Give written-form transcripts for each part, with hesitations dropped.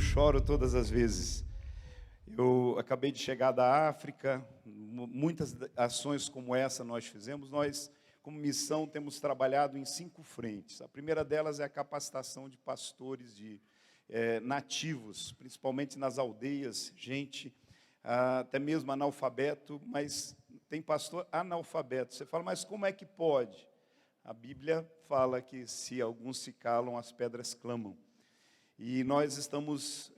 choro todas as vezes. Eu acabei de chegar da África, muitas ações como essa nós fizemos. Nós, como missão, temos trabalhado em 5 frentes. A primeira delas é a capacitação de pastores nativos, principalmente nas aldeias, gente, até mesmo analfabeto, mas tem pastor analfabeto. Você fala, mas como é que pode? A Bíblia fala que se alguns se calam, as pedras clamam. E nós estamos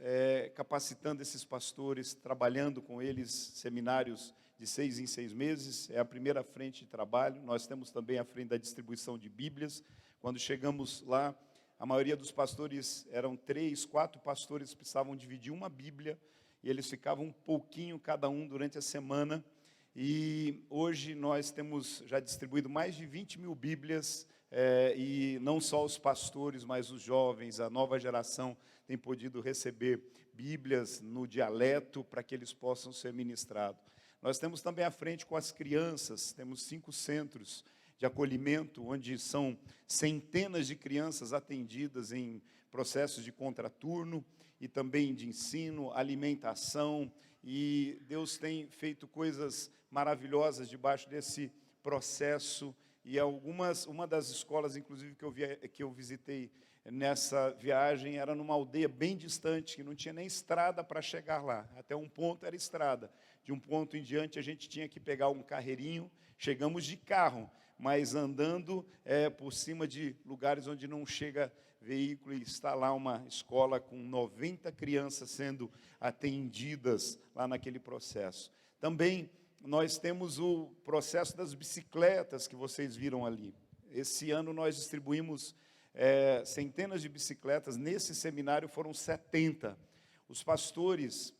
capacitando esses pastores, trabalhando com eles, seminários de 6 em 6 meses, é a primeira frente de trabalho. Nós temos também a frente da distribuição de Bíblias. Quando chegamos lá, a maioria dos pastores, eram 3, 4 pastores, precisavam dividir uma Bíblia, e eles ficavam um pouquinho cada um durante a semana. E hoje nós temos já distribuído mais de 20 mil Bíblias, e não só os pastores, mas os jovens, a nova geração tem podido receber Bíblias no dialeto para que eles possam ser ministrados. Nós temos também à frente com as crianças, temos 5 centros de acolhimento, onde são centenas de crianças atendidas em processos de contraturno e também de ensino, alimentação, e Deus tem feito coisas maravilhosas debaixo desse processo. E uma das escolas, inclusive, que eu visitei nessa viagem, era numa aldeia bem distante, que não tinha nem estrada para chegar lá. Até um ponto era estrada. De um ponto em diante, a gente tinha que pegar um carreirinho. Chegamos de carro, mas andando por cima de lugares onde não chega veículo. E está lá uma escola com 90 crianças sendo atendidas lá naquele processo. Também nós temos o processo das bicicletas que vocês viram ali. Esse ano nós distribuímos centenas de bicicletas. Nesse seminário foram 70. Os pastores,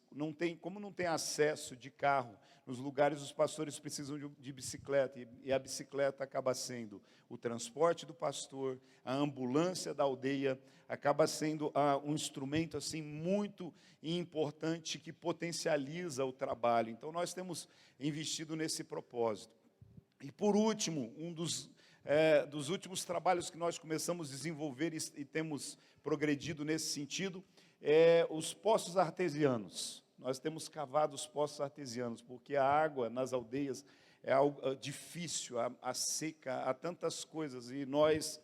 como não tem acesso de carro nos lugares, os pastores precisam de bicicleta. E a bicicleta acaba sendo o transporte do pastor, a ambulância da aldeia, acaba sendo um instrumento assim muito importante que potencializa o trabalho. Então nós temos investido nesse propósito. E por último, um dos últimos trabalhos que nós começamos a desenvolver e temos progredido nesse sentido os poços artesianos. Nós temos cavado os poços artesianos, porque a água nas aldeias é algo difícil, a seca, há tantas coisas, e nós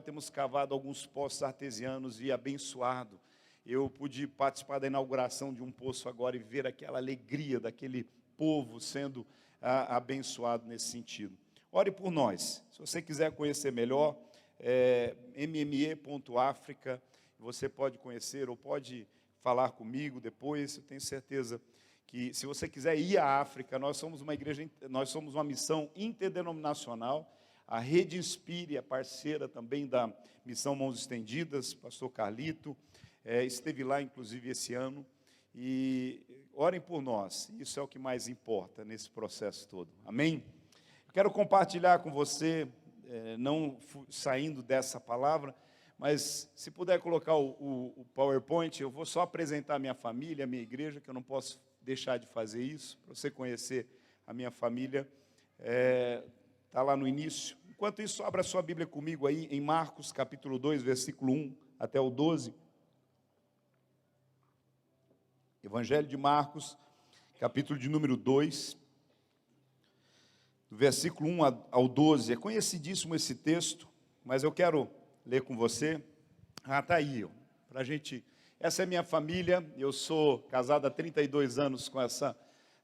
temos cavado alguns poços artesianos e abençoado. Eu pude participar da inauguração de um poço agora e ver aquela alegria daquele povo sendo abençoado nesse sentido. Ore por nós. Se você quiser conhecer melhor, mme.africa, você pode conhecer ou pode falar comigo depois. Eu tenho certeza que, se você quiser ir à África, nós somos uma missão interdenominacional. A Rede Inspire é parceira também da Missão Mãos Estendidas, pastor Carlito, esteve lá, inclusive, esse ano. E orem por nós, isso é o que mais importa nesse processo todo. Amém? Eu quero compartilhar com você, não saindo dessa palavra, mas se puder colocar o PowerPoint, eu vou só apresentar a minha família, a minha igreja, que eu não posso deixar de fazer isso, para você conhecer a minha família. Está lá no início. Enquanto isso, abra sua Bíblia comigo aí, em Marcos, capítulo 2, versículo 1 até o 12. Evangelho de Marcos, capítulo de número 2, do versículo 1 ao 12. É conhecidíssimo esse texto, mas eu quero ler com você. Está aí, para a gente. Essa é minha família. Eu sou casado há 32 anos com essa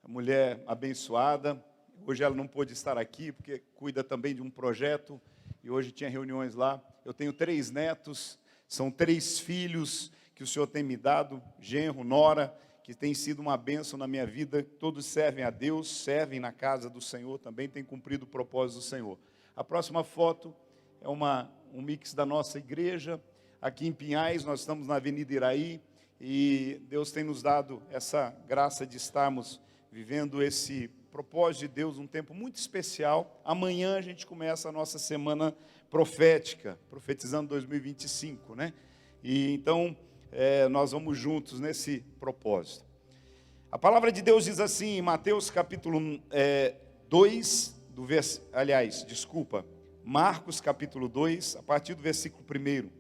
mulher abençoada. Hoje ela não pôde estar aqui, porque cuida também de um projeto, e hoje tinha reuniões lá. Eu tenho 3 netos, são 3 filhos que o Senhor tem me dado, genro, nora, que tem sido uma bênção na minha vida. Todos servem a Deus, servem na casa do Senhor, também têm cumprido o propósito do Senhor. A próxima foto é um mix da nossa igreja, aqui em Pinhais. Nós estamos na Avenida Iraí, e Deus tem nos dado essa graça de estarmos vivendo esse propósito de Deus, um tempo muito especial. Amanhã a gente começa a nossa semana profética, profetizando 2025, né? E então nós vamos juntos nesse propósito. A palavra de Deus diz assim, em Mateus capítulo 2, Marcos capítulo 2, a partir do versículo 1.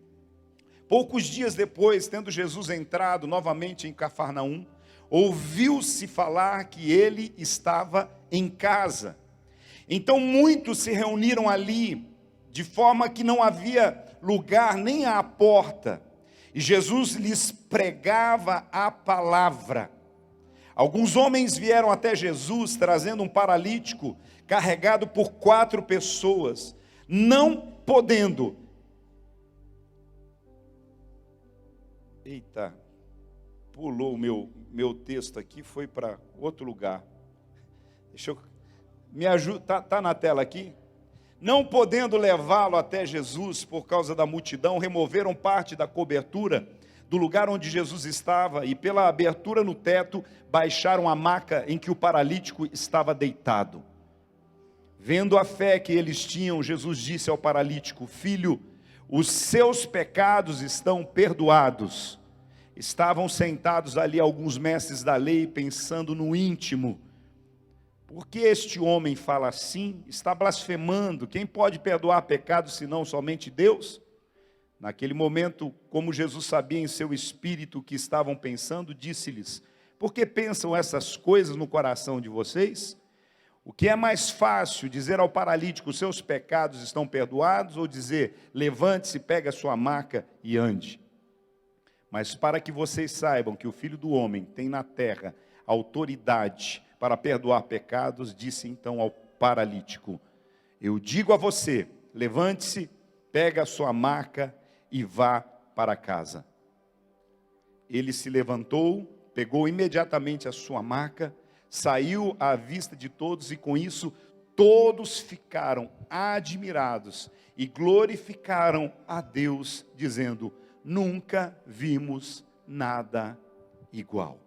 Poucos dias depois, tendo Jesus entrado novamente em Cafarnaum, ouviu-se falar que ele estava em casa. Então muitos se reuniram ali, de forma que não havia lugar nem à porta, e Jesus lhes pregava a palavra. Alguns homens vieram até Jesus, trazendo um paralítico, carregado por 4 pessoas, não podendo. Eita, pulou o meu texto aqui, foi para outro lugar. Deixa eu... Me ajuda, tá na tela aqui? Não podendo levá-lo até Jesus por causa da multidão, removeram parte da cobertura do lugar onde Jesus estava e pela abertura no teto baixaram a maca em que o paralítico estava deitado. Vendo a fé que eles tinham, Jesus disse ao paralítico: filho, os seus pecados estão perdoados. Estavam sentados ali alguns mestres da lei, pensando no íntimo: por que este homem fala assim? Está blasfemando. Quem pode perdoar pecados senão somente Deus? Naquele momento, como Jesus sabia em seu espírito o que estavam pensando, disse-lhes: por que pensam essas coisas no coração de vocês? O que é mais fácil, dizer ao paralítico: os seus pecados estão perdoados, ou dizer: levante-se, pegue a sua maca e ande? Mas para que vocês saibam que o Filho do Homem tem na terra autoridade para perdoar pecados, disse então ao paralítico: eu digo a você, levante-se, pegue a sua maca e vá para casa. Ele se levantou, pegou imediatamente a sua maca, saiu à vista de todos, e com isso todos ficaram admirados e glorificaram a Deus, dizendo: nunca vimos nada igual.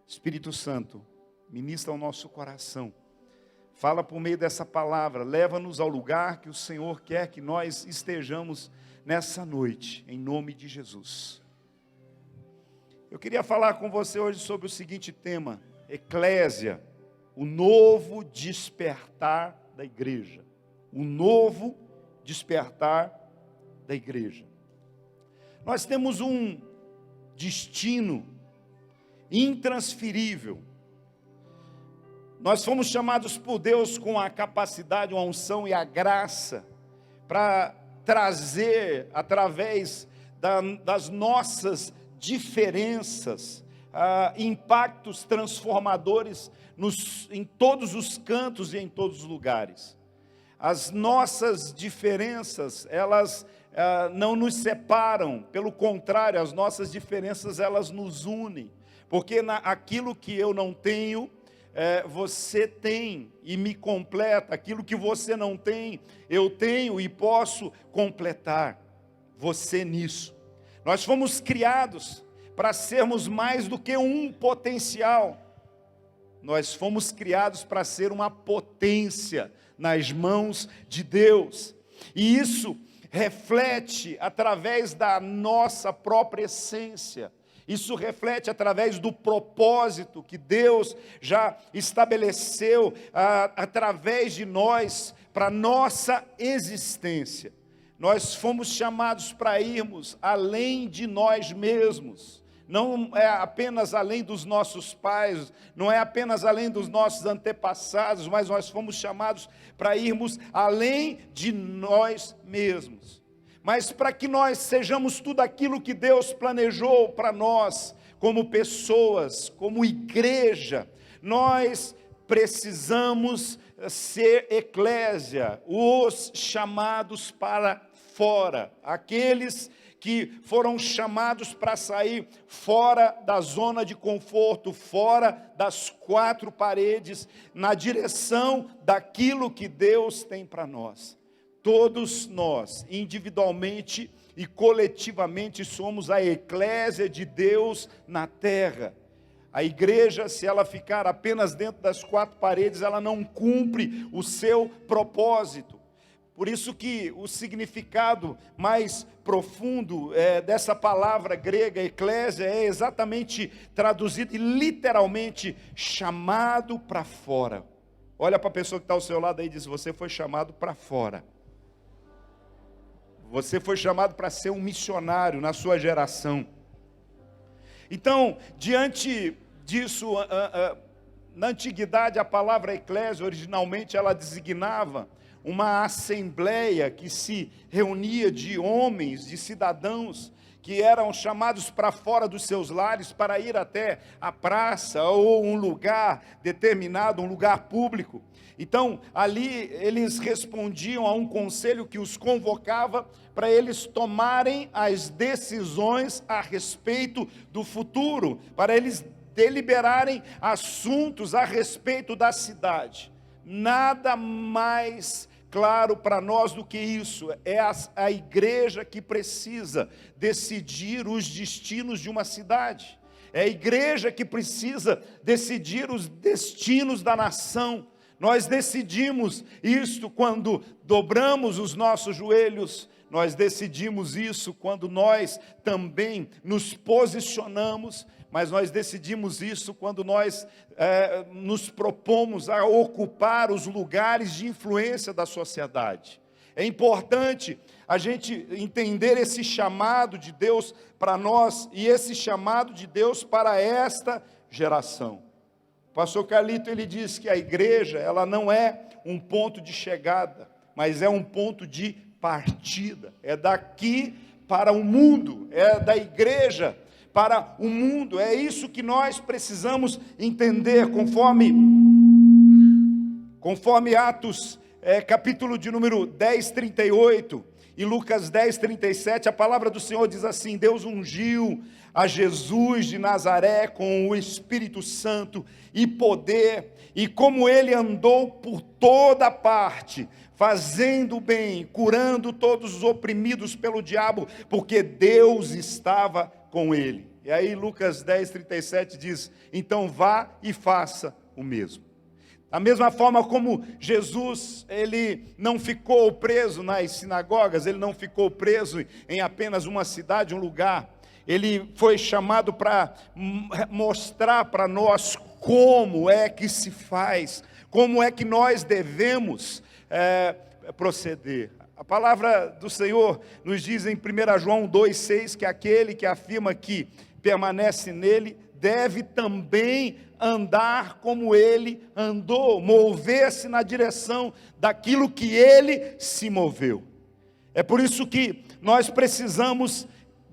Espírito Santo, ministra ao nosso coração, fala por meio dessa palavra, leva-nos ao lugar que o Senhor quer que nós estejamos nessa noite, em nome de Jesus. Eu queria falar com você hoje sobre o seguinte tema: Eclésia, o novo despertar da igreja. O novo despertar da igreja. Nós temos um destino intransferível. Nós fomos chamados por Deus com a capacidade, a unção e a graça para trazer, através das nossas diferenças, impactos transformadores em todos os cantos e em todos os lugares. As nossas diferenças, elas não nos separam, pelo contrário, as nossas diferenças, elas nos unem, porque aquilo que eu não tenho, você tem e me completa. Aquilo que você não tem, eu tenho e posso completar você nisso. Nós fomos criados para sermos mais do que um potencial. Nós fomos criados para ser uma potência nas mãos de Deus. E isso reflete através da nossa própria essência. Isso reflete através do propósito que Deus já estabeleceu através de nós, para nossa existência. Nós fomos chamados para irmos além de nós mesmos. Não é apenas além dos nossos pais, não é apenas além dos nossos antepassados, mas nós fomos chamados para irmos além de nós mesmos. Mas para que nós sejamos tudo aquilo que Deus planejou para nós, como pessoas, como igreja, nós precisamos ser eclésia, os chamados para fora, aqueles que foram chamados para sair fora da zona de conforto, fora das 4 paredes, na direção daquilo que Deus tem para nós. Todos nós, individualmente e coletivamente, somos a eclésia de Deus na terra. A igreja, se ela ficar apenas dentro das 4 paredes, ela não cumpre o seu propósito. Por isso que o significado mais profundo dessa palavra grega, eclésia, é exatamente traduzido e literalmente chamado para fora. Olha para a pessoa que está ao seu lado aí e diz: você foi chamado para fora. Você foi chamado para ser um missionário na sua geração. Então, diante disso, na antiguidade, a palavra eclésia, originalmente, ela designava uma assembleia que se reunia de homens, de cidadãos, que eram chamados para fora dos seus lares para ir até a praça ou um lugar determinado, um lugar público. Então, ali eles respondiam a um conselho que os convocava para eles tomarem as decisões a respeito do futuro, para eles deliberarem assuntos a respeito da cidade. Nada mais claro para nós do que isso. É a igreja que precisa decidir os destinos de uma cidade. É a igreja que precisa decidir os destinos da nação. Nós decidimos isto quando dobramos os nossos joelhos. Nós decidimos isso quando nós também nos posicionamos, mas nós decidimos isso quando nós nos propomos a ocupar os lugares de influência da sociedade. É importante a gente entender esse chamado de Deus para nós e esse chamado de Deus para esta geração. O pastor Carlito, ele diz que a igreja, ela não é um ponto de chegada, mas é um ponto de partida. É daqui para o mundo, é da igreja para o mundo. É isso que nós precisamos entender, conforme Atos, capítulo de número 10, 38, e Lucas 10, 37, a palavra do Senhor diz assim: Deus ungiu a Jesus de Nazaré com o Espírito Santo e poder, e como ele andou por toda parte, fazendo o bem, curando todos os oprimidos pelo diabo, porque Deus estava com ele. E aí Lucas 10, 37 diz: então vá e faça o mesmo. Da mesma forma como Jesus, ele não ficou preso nas sinagogas, ele não ficou preso em apenas uma cidade, um lugar. Ele foi chamado para mostrar para nós como é que se faz, como é que nós devemos proceder. A palavra do Senhor nos diz em 1 João 2,6 que aquele que afirma que permanece nele deve também andar como ele andou, mover-se na direção daquilo que ele se moveu. É por isso que nós precisamos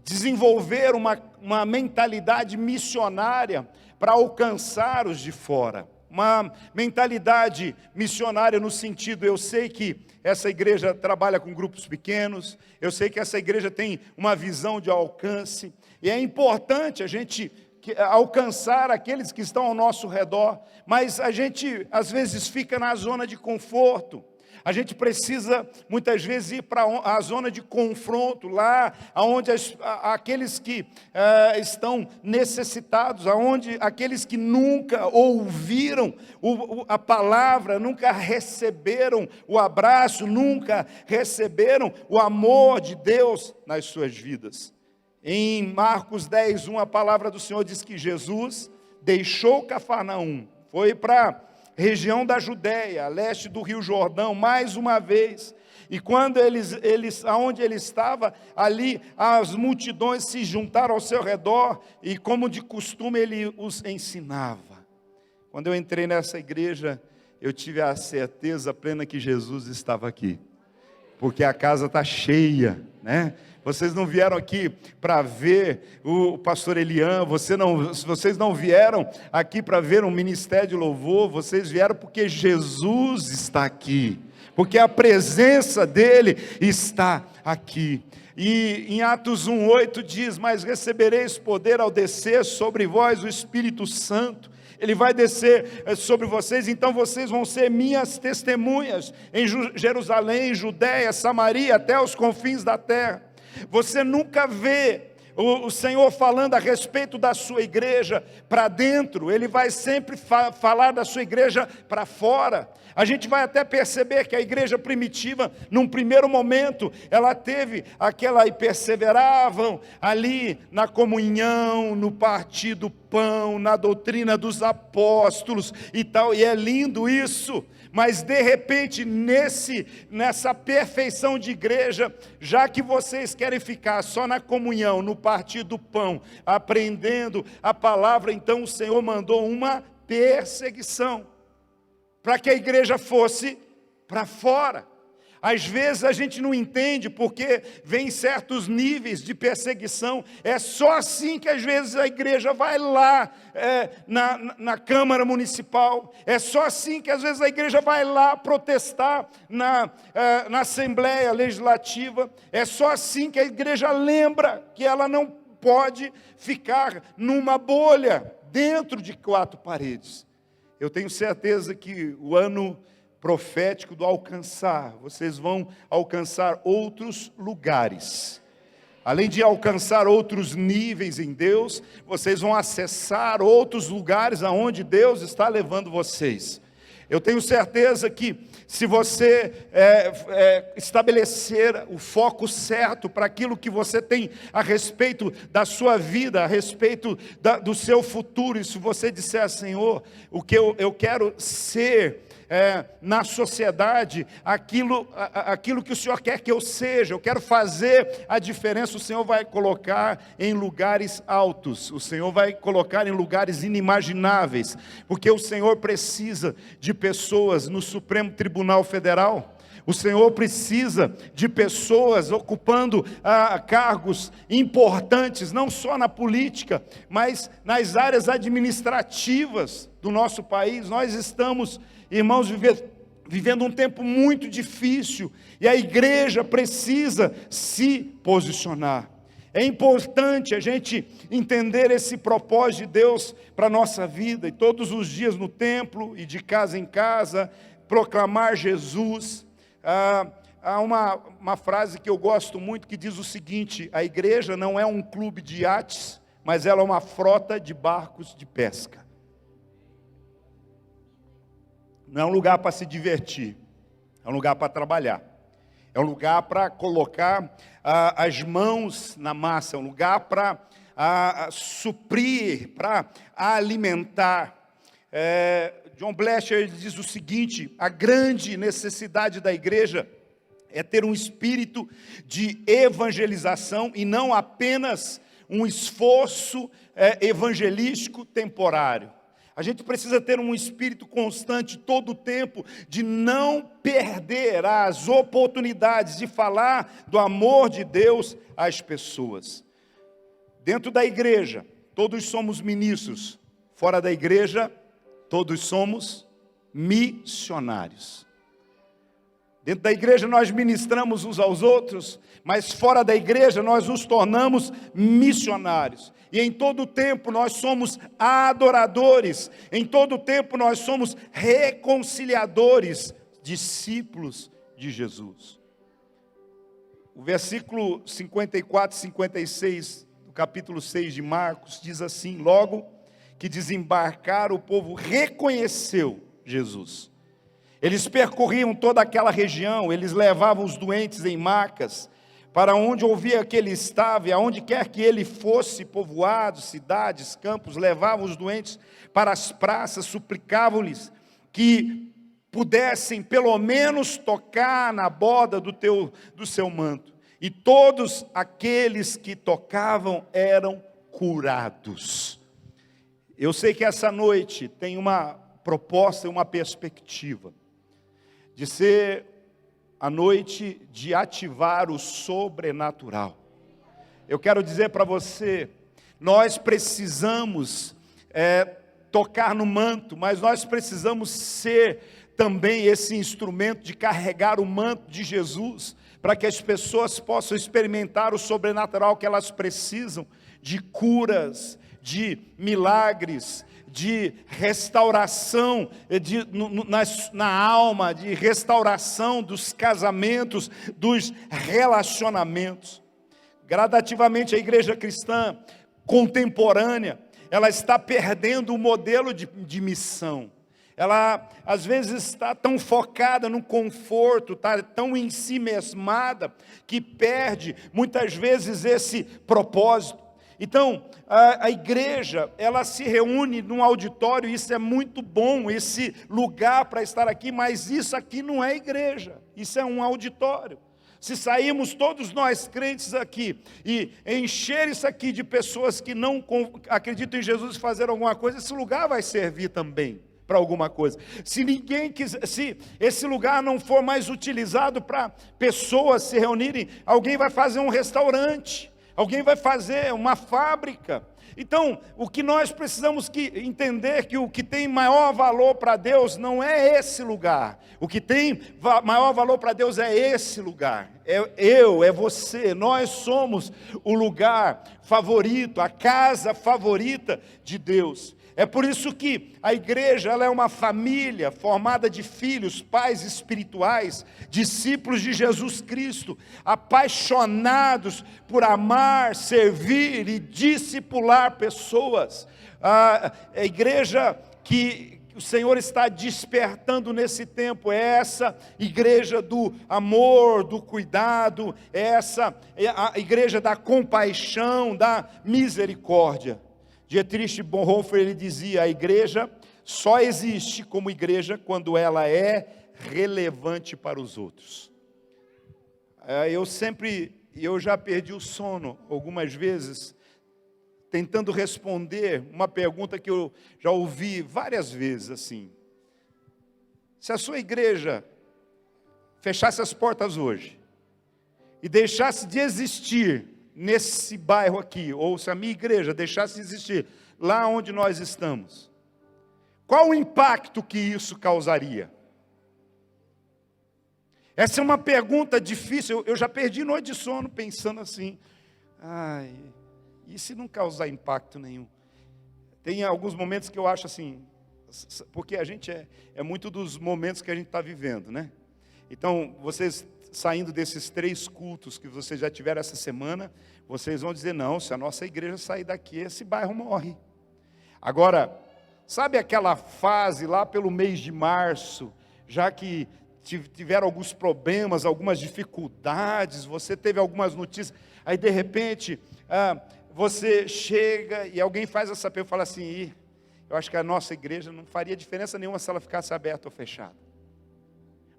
desenvolver uma mentalidade missionária para alcançar os de fora. Uma mentalidade missionária no sentido, eu sei que essa igreja trabalha com grupos pequenos, eu sei que essa igreja tem uma visão de alcance, e é importante a gente alcançar aqueles que estão ao nosso redor, mas a gente às vezes fica na zona de conforto. A gente precisa muitas vezes ir para a zona de confronto, lá onde aqueles que estão necessitados, aonde aqueles que nunca ouviram a palavra, nunca receberam o abraço, nunca receberam o amor de Deus nas suas vidas. Em Marcos 10, 1, a palavra do Senhor diz que Jesus deixou Cafarnaum, foi para região da Judéia, a leste do Rio Jordão, mais uma vez. E quando aonde ele estava, ali as multidões se juntaram ao seu redor, e como de costume ele os ensinava. Quando eu entrei nessa igreja, eu tive a certeza plena que Jesus estava aqui, porque a casa está cheia, né? Vocês não vieram aqui para ver o pastor Elian, vocês não vieram aqui para ver um ministério de louvor, vocês vieram porque Jesus está aqui, porque a presença dele está aqui. E em Atos 1:8 diz: mas recebereis poder ao descer sobre vós o Espírito Santo. Ele vai descer sobre vocês, então vocês vão ser minhas testemunhas em Jerusalém, Judéia, Samaria, até os confins da terra. Você nunca vê o Senhor falando a respeito da sua igreja para dentro, Ele vai sempre falar da sua igreja para fora. A gente vai até perceber que a igreja primitiva, num primeiro momento, ela teve aquela, e perseveravam ali na comunhão, no partir do pão, na doutrina dos apóstolos e tal, e é lindo isso. mas de repente nessa perfeição de igreja, já que vocês querem ficar só na comunhão, no partir do pão, aprendendo a palavra, então o Senhor mandou uma perseguição, para que a igreja fosse para fora. Às vezes a gente não entende porque vem certos níveis de perseguição. É só assim que às vezes a igreja vai lá na Câmara Municipal. É só assim que às vezes a igreja vai lá protestar na Assembleia Legislativa. É só assim que a igreja lembra que ela não pode ficar numa bolha dentro de 4 paredes. Eu tenho certeza que o ano profético do alcançar, vocês vão alcançar outros lugares. Além de alcançar outros níveis em Deus, vocês vão acessar outros lugares aonde Deus está levando vocês. Eu tenho certeza que se você estabelecer o foco certo para aquilo que você tem a respeito da sua vida, a respeito do seu futuro, e se você disser, Senhor, o que eu quero ser na sociedade, aquilo que o Senhor quer que eu seja, eu quero fazer a diferença, o Senhor vai colocar em lugares altos, o Senhor vai colocar em lugares inimagináveis, porque o Senhor precisa de pessoas no Supremo Tribunal Federal. O Senhor precisa de pessoas ocupando cargos importantes, não só na política, mas nas áreas administrativas do nosso país. Nós estamos, irmãos, vivendo um tempo muito difícil, e a igreja precisa se posicionar. É importante a gente entender esse propósito de Deus para a nossa vida, e todos os dias no templo e de casa em casa, proclamar Jesus. Há uma frase que eu gosto muito que diz o seguinte: a igreja não é um clube de iates, mas ela é uma frota de barcos de pesca. Não é um lugar para se divertir, é um lugar para trabalhar, é um lugar para colocar as mãos na massa, é um lugar para suprir, para alimentar. John Blecher diz o seguinte: a grande necessidade da igreja é ter um espírito de evangelização e não apenas um esforço evangelístico temporário. A gente precisa ter um espírito constante todo o tempo de não perder as oportunidades de falar do amor de Deus às pessoas. Dentro da igreja, todos somos ministros. Fora da igreja, todos somos missionários. Dentro da igreja nós ministramos uns aos outros, mas fora da igreja nós nos tornamos missionários. E em todo tempo nós somos adoradores, em todo tempo nós somos reconciliadores, discípulos de Jesus. O versículo 54 e 56 do capítulo 6 de Marcos diz assim: logo que desembarcaram, o povo reconheceu Jesus. Eles percorriam toda aquela região, eles levavam os doentes em macas, para onde ouvia que ele estava, e aonde quer que ele fosse, povoados, cidades, campos, levavam os doentes para as praças, suplicavam-lhes que pudessem pelo menos tocar na borda do seu manto. E todos aqueles que tocavam eram curados. Eu sei que essa noite tem uma proposta e uma perspectiva de ser a noite de ativar o sobrenatural. Eu quero dizer para você, nós precisamos tocar no manto, mas nós precisamos ser também esse instrumento de carregar o manto de Jesus, para que as pessoas possam experimentar o sobrenatural que elas precisam, de curas, de milagres, de restauração na alma, de restauração dos casamentos, dos relacionamentos. Gradativamente a igreja cristã contemporânea, ela está perdendo o modelo de missão. Ela às vezes está tão focada no conforto, está tão em si mesmada, que perde muitas vezes esse propósito. Então, a igreja, ela se reúne num auditório, isso é muito bom, esse lugar para estar aqui, mas isso aqui não é igreja, isso é um auditório. Se sairmos todos nós crentes aqui e encher isso aqui de pessoas que não acreditam em Jesus e fazer alguma coisa, esse lugar vai servir também para alguma coisa. Se ninguém quiser, se esse lugar não for mais utilizado para pessoas se reunirem, alguém vai fazer um restaurante, alguém vai fazer uma fábrica. Então, o que nós precisamos entender que o que tem maior valor para Deus não é esse lugar. O que tem maior valor para Deus é esse lugar. É você, nós somos o lugar favorito, a casa favorita de Deus. É por isso que a igreja ela é uma família formada de filhos, pais espirituais, discípulos de Jesus Cristo, apaixonados por amar, servir e discipular pessoas. A igreja que o Senhor está despertando nesse tempo é essa igreja do amor, do cuidado, é a igreja da compaixão, da misericórdia. Dietrich Bonhoeffer, ele dizia, a igreja só existe como igreja quando ela é relevante para os outros. Eu já perdi o sono algumas vezes, tentando responder uma pergunta que eu já ouvi várias vezes assim. Se a sua igreja fechasse as portas hoje e deixasse de existir nesse bairro aqui, ou se a minha igreja deixasse de existir lá onde nós estamos, qual o impacto que isso causaria? Essa é uma pergunta difícil, eu já perdi noite de sono pensando assim, e se não causar impacto nenhum? Tem alguns momentos que eu acho assim, porque a gente é muito dos momentos que a gente está vivendo, né? Então, vocês saindo desses 3 cultos que vocês já tiveram essa semana, vocês vão dizer, não, se a nossa igreja sair daqui, esse bairro morre. Agora, sabe aquela fase lá pelo mês de março, já que tiveram alguns problemas, algumas dificuldades, você teve algumas notícias, aí de repente, você chega e alguém faz essa pergunta e fala assim, eu acho que a nossa igreja não faria diferença nenhuma se ela ficasse aberta ou fechada.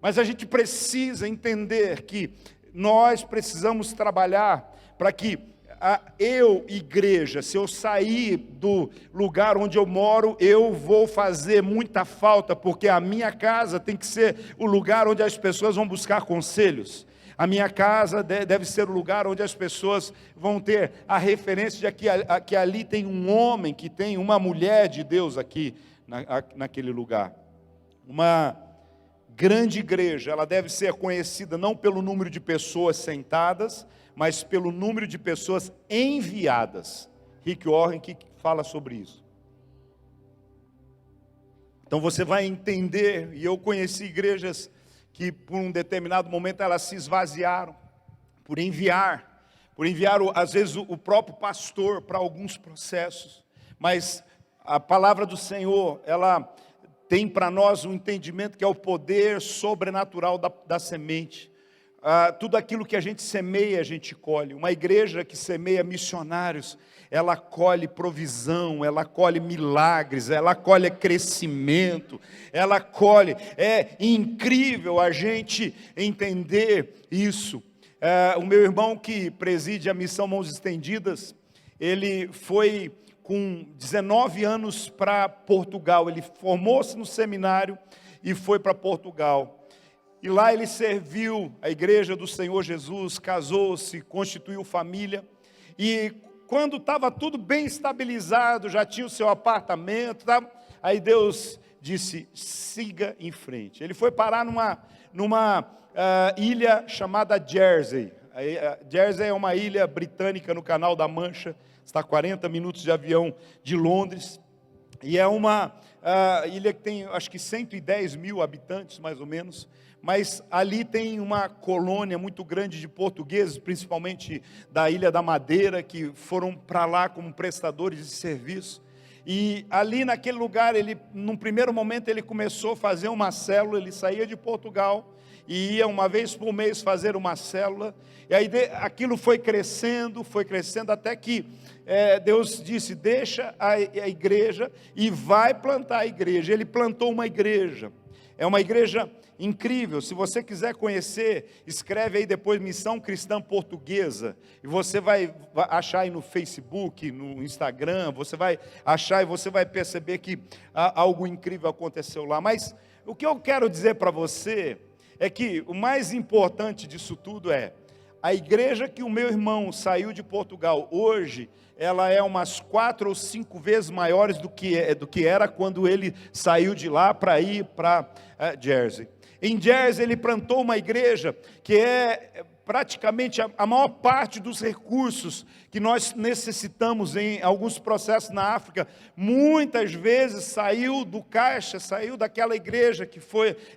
Mas a gente precisa entender que nós precisamos trabalhar para que igreja, se eu sair do lugar onde eu moro, eu vou fazer muita falta, porque a minha casa tem que ser o lugar onde as pessoas vão buscar conselhos. A minha casa deve ser o lugar onde as pessoas vão ter a referência de que ali tem um homem, que tem uma mulher de Deus aqui, naquele lugar. Uma grande igreja, ela deve ser conhecida não pelo número de pessoas sentadas, mas pelo número de pessoas enviadas. Rick Warren que fala sobre isso. Então você vai entender, e eu conheci igrejas que por um determinado momento elas se esvaziaram, por enviar às vezes o próprio pastor para alguns processos, mas a palavra do Senhor, ela tem para nós um entendimento que é o poder sobrenatural da semente. Tudo aquilo que a gente semeia, a gente colhe. Uma igreja que semeia missionários, ela colhe provisão, ela colhe milagres, ela colhe crescimento, ela colhe. É incrível a gente entender isso. O meu irmão que preside a missão Mãos Estendidas, ele foi com 19 anos para Portugal, ele formou-se no seminário e foi para Portugal. E lá ele serviu a igreja do Senhor Jesus, casou-se, constituiu família. E quando estava tudo bem estabilizado, já tinha o seu apartamento, aí Deus disse, siga em frente. Ele foi parar numa ilha chamada Jersey. Jersey é uma ilha britânica no Canal da Mancha, está a 40 minutos de avião de Londres. E é uma ilha que tem, acho que 110 mil habitantes, mais ou menos. Mas ali tem uma colônia muito grande de portugueses, principalmente da Ilha da Madeira, que foram para lá como prestadores de serviço. E ali naquele lugar, num primeiro momento, ele começou a fazer uma célula, ele saía de Portugal, e ia uma vez por mês fazer uma célula. E aí aquilo foi crescendo até que Deus disse: deixa a igreja e vai plantar a igreja. Ele plantou uma igreja. É uma igreja incrível. Se você quiser conhecer, escreve aí depois Missão Cristã Portuguesa, e você vai achar aí no Facebook, no Instagram, você vai achar e você vai perceber que algo incrível aconteceu lá. Mas o que eu quero dizer para você é que o mais importante disso tudo é a igreja que o meu irmão saiu de Portugal hoje, ela é umas 4 ou 5 vezes maiores do que era quando ele saiu de lá para ir para Jersey. Em Jersey ele plantou uma igreja que é praticamente a maior parte dos recursos que nós necessitamos em alguns processos na África, muitas vezes saiu do caixa, saiu daquela igreja que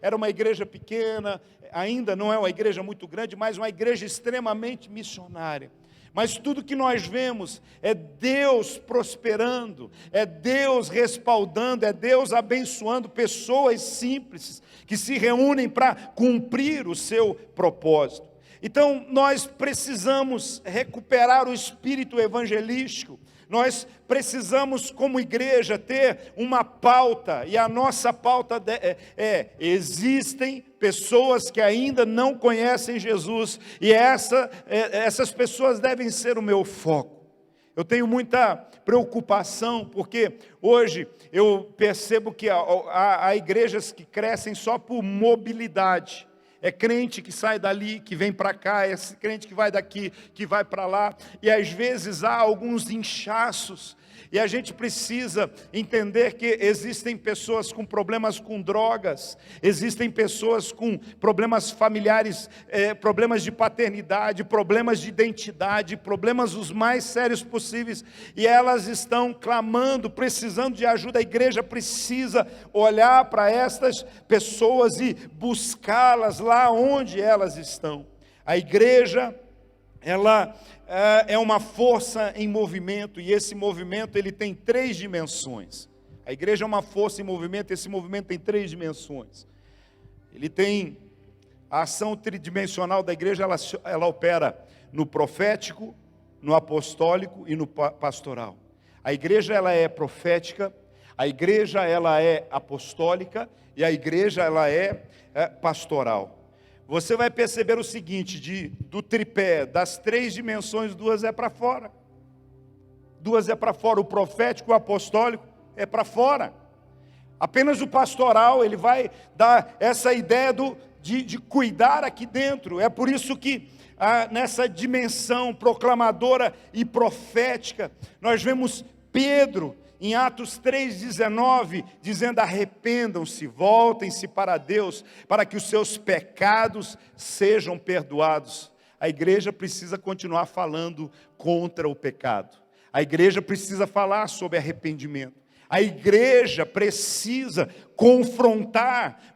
era uma igreja pequena, ainda não é uma igreja muito grande, mas uma igreja extremamente missionária. Mas tudo que nós vemos é Deus prosperando, é Deus respaldando, é Deus abençoando pessoas simples que se reúnem para cumprir o seu propósito. Então nós precisamos recuperar o espírito evangelístico. Nós precisamos, como igreja, ter uma pauta, e a nossa pauta existem pessoas que ainda não conhecem Jesus, e essas pessoas devem ser o meu foco. Eu tenho muita preocupação, porque hoje eu percebo que há igrejas que crescem só por mobilidade. É crente que sai dali, que vem para cá, é crente que vai daqui, que vai para lá, e às vezes há alguns inchaços, e a gente precisa entender que existem pessoas com problemas com drogas, existem pessoas com problemas familiares, problemas de paternidade, problemas de identidade, problemas os mais sérios possíveis, e elas estão clamando, precisando de ajuda. A igreja precisa olhar para estas pessoas e buscá-las lá onde elas estão. A igreja, ela é uma força em movimento, e esse movimento ele tem 3 dimensões. A igreja é uma força em movimento, esse movimento tem 3 dimensões. Ele tem a ação tridimensional da igreja, ela opera no profético, no apostólico e no pastoral. A igreja ela é profética, a igreja ela é apostólica e a igreja ela é pastoral. Você vai perceber o seguinte, do tripé, das 3 dimensões, 2 é para fora. 2 é para fora, o profético, o apostólico é para fora. Apenas o pastoral, ele vai dar essa ideia de cuidar aqui dentro. É por isso que nessa dimensão proclamadora e profética, nós vemos Pedro, em Atos 3,19, dizendo: arrependam-se, voltem-se para Deus, para que os seus pecados sejam perdoados. A igreja precisa continuar falando contra o pecado. A igreja precisa falar sobre arrependimento. A igreja precisa confrontar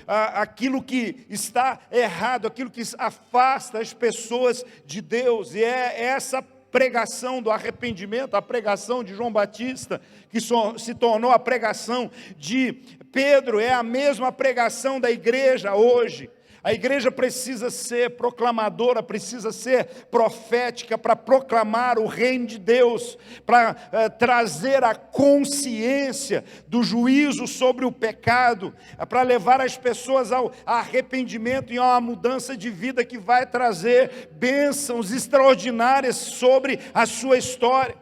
aquilo que está errado, aquilo que afasta as pessoas de Deus. E é essa pregação do arrependimento, a pregação de João Batista, que se tornou a pregação de Pedro, é a mesma pregação da igreja hoje. A igreja precisa ser proclamadora, precisa ser profética para proclamar o reino de Deus, para trazer a consciência do juízo sobre o pecado, para levar as pessoas ao arrependimento e a uma mudança de vida que vai trazer bênçãos extraordinárias sobre a sua história.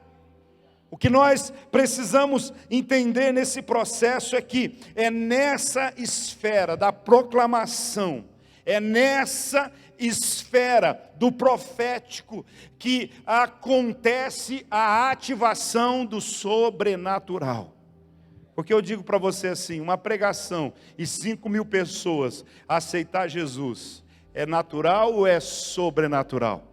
O que nós precisamos entender nesse processo é que é nessa esfera da proclamação, é nessa esfera do profético que acontece a ativação do sobrenatural. Porque eu digo para você assim, uma pregação e 5.000 pessoas aceitar Jesus, é natural ou é sobrenatural?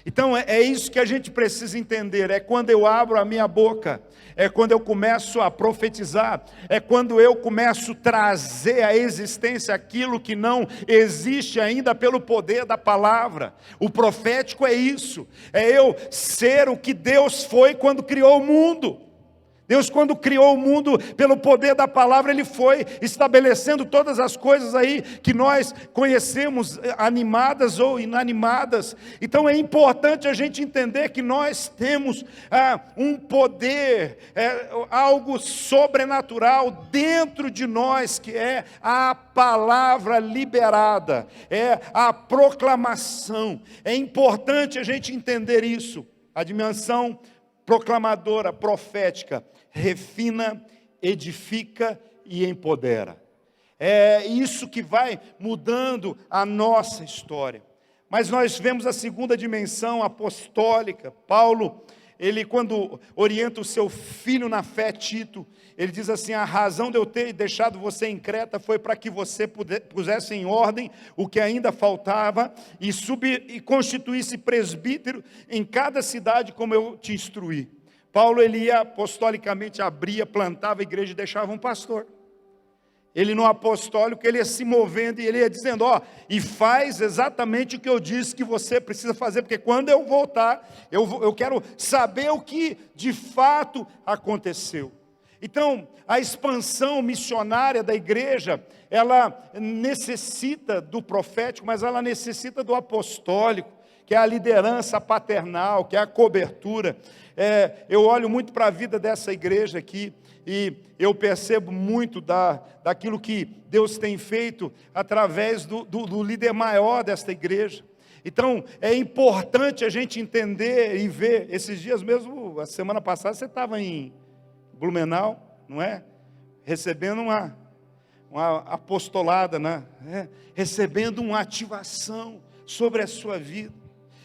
Então é isso que a gente precisa entender, é quando eu abro a minha boca, é quando eu começo a profetizar, é quando eu começo a trazer à existência aquilo que não existe ainda pelo poder da palavra. O profético é isso, é eu ser o que Deus foi quando criou o mundo. Deus, quando criou o mundo, pelo poder da palavra, Ele foi estabelecendo todas as coisas aí que nós conhecemos, animadas ou inanimadas. Então é importante a gente entender que nós temos um poder, algo sobrenatural dentro de nós, que é a palavra liberada, é a proclamação. É importante a gente entender isso, a dimensão proclamadora, profética, refina, edifica e empodera. É isso que vai mudando a nossa história. Mas nós vemos a segunda dimensão apostólica. Paulo, ele quando orienta o seu filho na fé, Tito, ele diz assim: a razão de eu ter deixado você em Creta foi para que você pusesse em ordem o que ainda faltava e constituísse presbítero em cada cidade como eu te instruí. Paulo, ele ia apostolicamente, abria, plantava a igreja e deixava um pastor. Ele no apostólico, ele ia se movendo e ele ia dizendo, e faz exatamente o que eu disse que você precisa fazer, porque quando eu voltar, eu quero saber o que de fato aconteceu. Então, a expansão missionária da igreja, ela necessita do profético, mas ela necessita do apostólico, que é a liderança paternal, que é a cobertura. Eu olho muito para a vida dessa igreja aqui, e eu percebo muito daquilo que Deus tem feito através do líder maior desta igreja. Então, é importante a gente entender e ver. Esses dias mesmo, a semana passada, você estava em Blumenau, não é? Recebendo uma apostolada, né? Recebendo uma ativação sobre a sua vida.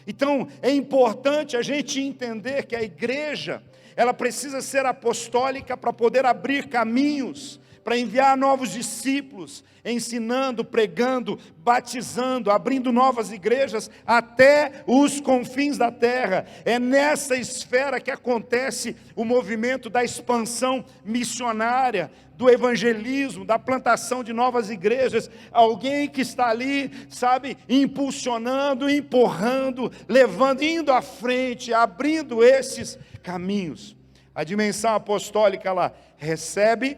Então, é importante a gente entender que a igreja, ela precisa ser apostólica para poder abrir caminhos, para enviar novos discípulos, ensinando, pregando, batizando, abrindo novas igrejas até os confins da terra. É nessa esfera que acontece o movimento da expansão missionária, do evangelismo, da plantação de novas igrejas. Alguém que está ali, sabe, impulsionando, empurrando, levando, indo à frente, abrindo esses caminhos. A dimensão apostólica, ela recebe,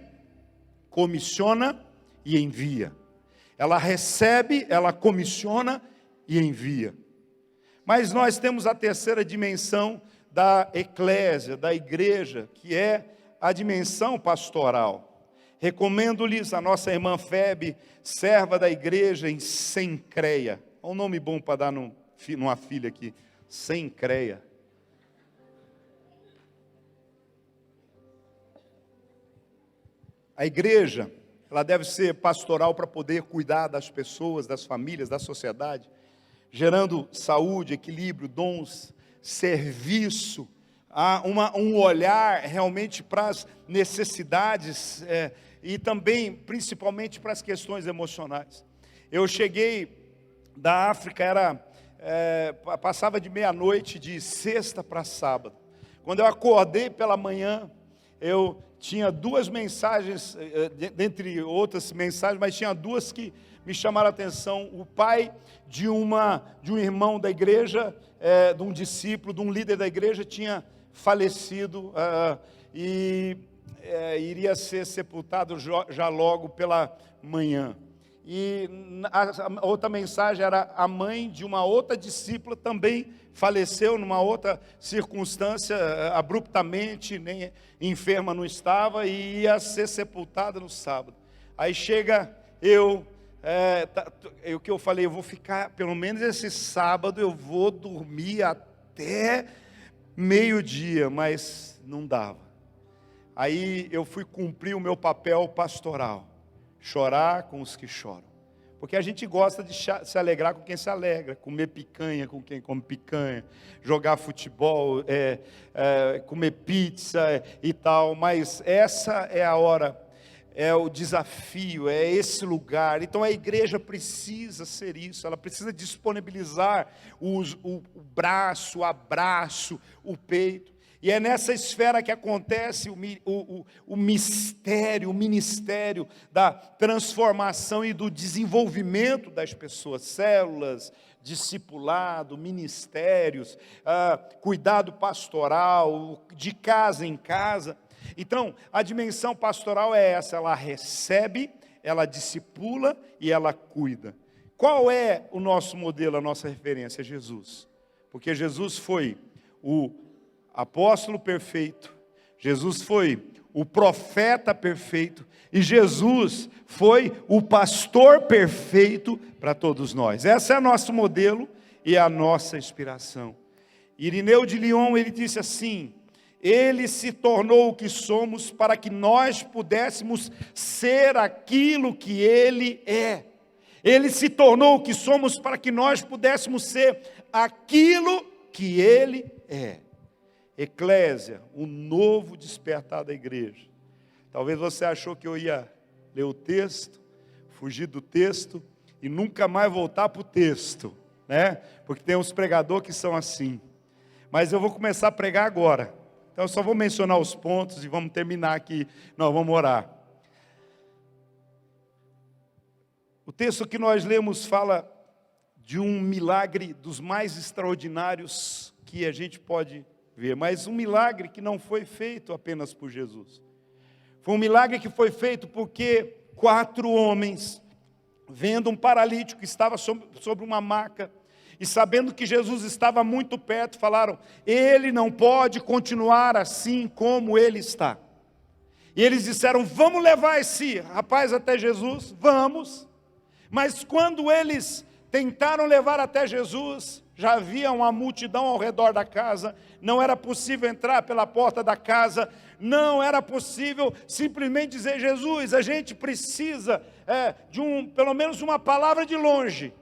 comissiona e envia. Ela recebe, ela comissiona e envia. Mas nós temos a terceira dimensão da eclésia, da igreja, que é a dimensão pastoral. Recomendo-lhes a nossa irmã Febe, serva da igreja em Cencreia. É um nome bom para dar numa filha aqui, Cencreia. A igreja, ela deve ser pastoral para poder cuidar das pessoas, das famílias, da sociedade, gerando saúde, equilíbrio, dons, serviço, um olhar realmente para as necessidades e também, principalmente, para as questões emocionais. Eu cheguei da África, passava de meia-noite, de sexta para sábado. Quando eu acordei pela manhã, eu tinha duas mensagens, dentre outras mensagens, mas tinha duas que me chamaram a atenção. O pai de um irmão da igreja, de um discípulo, de um líder da igreja, tinha falecido e iria ser sepultado já logo pela manhã. E a outra mensagem era a mãe de uma outra discípula, também faleceu numa outra circunstância, abruptamente, nem enferma não estava, e ia ser sepultada no sábado. Aí chega o que eu falei, eu vou ficar, pelo menos esse sábado, eu vou dormir até meio-dia, mas não dava. Aí eu fui cumprir o meu papel pastoral. Chorar com os que choram. Porque a gente gosta de se alegrar com quem se alegra, comer picanha com quem come picanha, jogar futebol, comer pizza e tal, mas essa é a hora, é o desafio, é esse lugar. Então a igreja precisa ser isso, ela precisa disponibilizar o braço, o abraço, o peito. E é nessa esfera que acontece o mistério, o ministério da transformação e do desenvolvimento das pessoas, células, discipulado, ministérios, cuidado pastoral, de casa em casa. Então, a dimensão pastoral é essa, ela recebe, ela discipula e ela cuida. Qual é o nosso modelo, a nossa referência? Jesus. Porque Jesus foi o apóstolo perfeito, Jesus foi o profeta perfeito, e Jesus foi o pastor perfeito para todos nós. Esse é o nosso modelo e a nossa inspiração. Irineu de Lyon, ele disse assim: ele se tornou o que somos para que nós pudéssemos ser aquilo que ele é. Ele se tornou o que somos para que nós pudéssemos ser aquilo que ele é. Eclésia, um novo despertar da igreja. Talvez você achou que eu ia ler o texto, fugir do texto e nunca mais voltar para o texto, né? Porque tem uns pregadores que são assim. Mas eu vou começar a pregar agora. Então eu só vou mencionar os pontos e vamos terminar aqui. Nós vamos orar. O texto que nós lemos fala de um milagre dos mais extraordinários que a gente pode ver, mas um milagre que não foi feito apenas por Jesus. Foi um milagre que foi feito porque 4 homens, vendo um paralítico que estava sobre uma maca, e sabendo que Jesus estava muito perto, falaram: ele não pode continuar assim como ele está. E eles disseram: vamos levar esse rapaz até Jesus? Vamos. Mas quando eles tentaram levar até Jesus, já havia uma multidão ao redor da casa, não era possível entrar pela porta da casa, não era possível simplesmente dizer: Jesus, a gente precisa pelo menos uma palavra de longe.